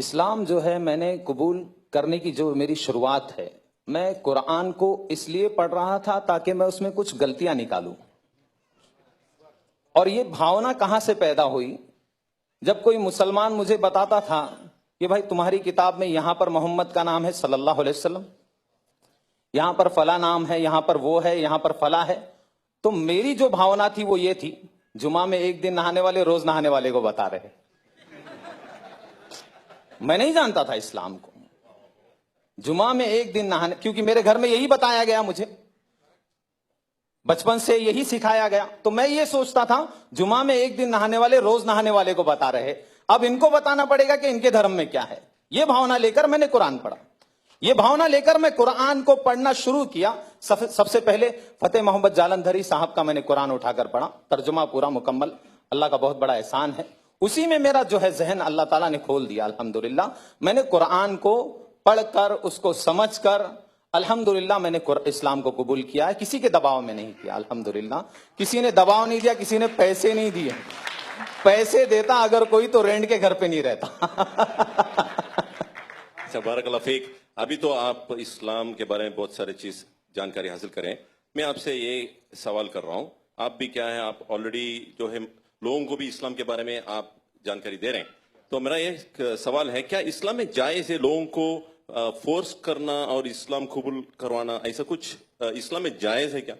इस्लाम जो है मैंने कबूल करने की जो मेरी शुरुआत है, मैं कुरान को इसलिए पढ़ रहा था ताकि मैं उसमें कुछ गलतियां निकालूं। और ये भावना कहां से पैदा हुई, जब कोई मुसलमान मुझे बताता था कि भाई तुम्हारी किताब में यहां पर मोहम्मद का नाम है सल्लल्लाहु अलैहि वसल्लम, यहां पर फला नाम है, यहां पर वो है, यहां पर फला है, तो मेरी जो भावना थी वो ये थी, जुमा में एक दिन नहाने वाले रोज नहाने वाले को बता रहे। मैं नहीं जानता था इस्लाम को। जुमा में एक दिन नहाने, क्योंकि मेरे घर में यही बताया गया, मुझे बचपन से यही सिखाया गया, तो मैं ये सोचता था जुमा में एक दिन नहाने वाले रोज नहाने वाले को बता रहे, अब इनको बताना पड़ेगा कि इनके धर्म में क्या है। यह भावना लेकर मैंने कुरान पढ़ा। यह भावना लेकर मैं कुरान को पढ़ना शुरू किया। सबसे पहले फतेह मोहम्मद जालंधरी साहब का मैंने कुरान उठाकर पढ़ा, तर्जुमा पूरा मुकम्मल, अल्लाह का बहुत बड़ा एहसान है। उसी में मेरा जो है जहन अल्लाह ताला ने खोल दिया अल्हम्दुलिल्लाह। मैंने कुरान को पढ़कर, उसको समझकर अल्हम्दुलिल्लाह मैंने इस्लाम को कबूल किया है। किसी के दबाव में नहीं किया अल्हम्दुलिल्लाह। किसी ने दबाव नहीं दिया, किसी ने पैसे नहीं दिए। पैसे देता अगर कोई तो रेंट के घर पे नहीं रहता। बारकल्लाह फीक। अभी तो आप इस्लाम के बारे में बहुत सारी चीज जानकारी हासिल करें। मैं आपसे ये सवाल कर रहा हूं, आप भी क्या है, आप ऑलरेडी जो है लोगों को भी इस्लाम के बारे में आप जानकारी दे रहे हैं, तो मेरा ये सवाल है, क्या इस्लाम में जायज है लोगों को फोर्स करना और इस्लाम कबूल करवाना, ऐसा कुछ इस्लाम में जायज है क्या?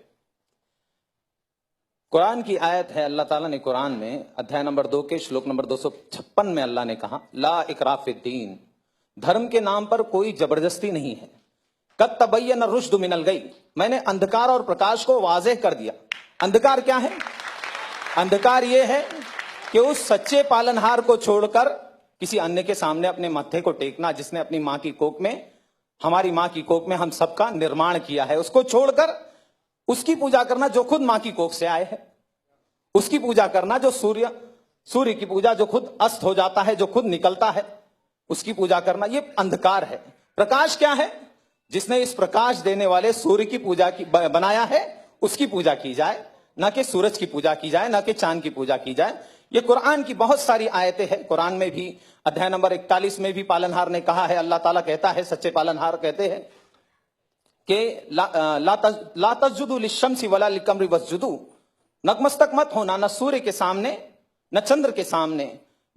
कुरान की आयत है, अल्लाह ताला ने कुरान में अध्याय नंबर 2 के श्लोक नंबर 256 में अल्लाह ने कहा, ला इकराह फिद्दीन, धर्म के नाम पर कोई जबरदस्ती नहीं है। कद तबय्यन रुश्द मिनल गई, मैंने अंधकार और प्रकाश को वाज़ेह कर दिया। अंधकार क्या है? अंधकार यह है कि उस सच्चे पालनहार को छोड़कर किसी अन्य के सामने अपने माथे को टेकना, जिसने अपनी मां की कोख में, हमारी मां की कोख में हम सबका निर्माण किया है, उसको छोड़कर उसकी पूजा करना जो खुद मां की कोख से आए हैं, उसकी पूजा करना जो सूर्य की पूजा जो खुद अस्त हो जाता है, जो खुद निकलता है, उसकी पूजा करना, ये अंधकार है। प्रकाश क्या है? जिसने इस प्रकाश देने वाले सूर्य की पूजा की बनाया है, उसकी पूजा की जाए, ना कि सूरज की पूजा की जाए, ना कि चांद की पूजा की जाए। ये कुरान की बहुत सारी आयतें हैं। कुरान में भी अध्याय नंबर 41 में भी पालनहार ने कहा है, अल्लाह ताला कहता है, सच्चे पालनहार कहते हैं कि ला तस्जुदू लिश्शम्सी वला लिलकमरी वस्जुदू, नतमस्तक मत होना न सूर्य के सामने न चंद्र के सामने,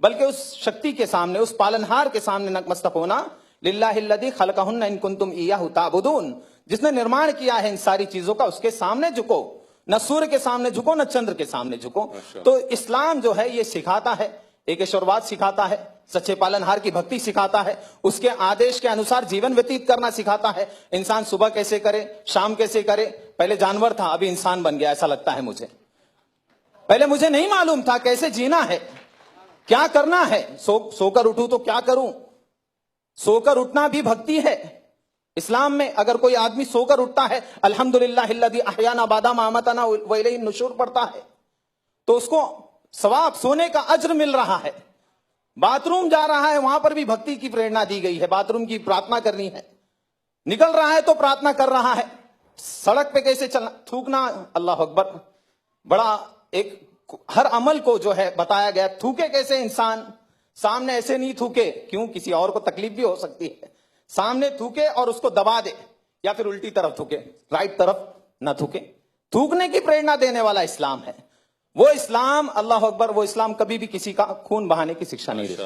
बल्कि उस शक्ति के सामने, उस पालनहार के सामने नतमस्तक होना, लिल्लाहिल्लज़ी खलक़हुन्ना इन कुंतुम इय्याहु ताबुदून, जिसने निर्माण किया है इन सारी चीजों का, उसके सामने झुको, न सूर्य के सामने झुको, न चंद्र के सामने झुको। तो इस्लाम जो है ये सिखाता है, एक ईश्वरवाद सिखाता है, सच्चे पालनहार की भक्ति सिखाता है, उसके आदेश के अनुसार जीवन व्यतीत करना सिखाता है। इंसान सुबह कैसे करे, शाम कैसे करे। पहले जानवर था, अभी इंसान बन गया, ऐसा लगता है मुझे। पहले मुझे नहीं मालूम था कैसे जीना है, क्या करना है। सोकर उठूं तो क्या करूं? सोकर उठना भी भक्ति है। इस्लाम में अगर कोई आदमी सोकर उठता है, अल्हम्दुलिल्लाहिल्लज़ी अहयाना बादा मा अमातना व इलैहि नुशूर पढ़ता है, तो उसको सवाब, सोने का अज्र मिल रहा है। बाथरूम जा रहा है, वहां पर भी भक्ति की प्रेरणा दी गई है, बाथरूम की प्रार्थना करनी है। निकल रहा है तो प्रार्थना कर रहा है। सड़क पे कैसे चलना, थूकना, अल्लाह अकबर, बड़ा एक हर अमल को जो है बताया गया। थूके कैसे इंसान, सामने ऐसे नहीं थूके, क्यों, किसी और को तकलीफ भी हो सकती है। सामने थूके और उसको दबा दे, या फिर उल्टी तरफ थूके, राइट तरफ ना थूके। थूकने की प्रेरणा देने वाला इस्लाम है। वो इस्लाम, अल्लाह अकबर, वो इस्लाम कभी भी किसी का खून बहाने की शिक्षा नहीं देता।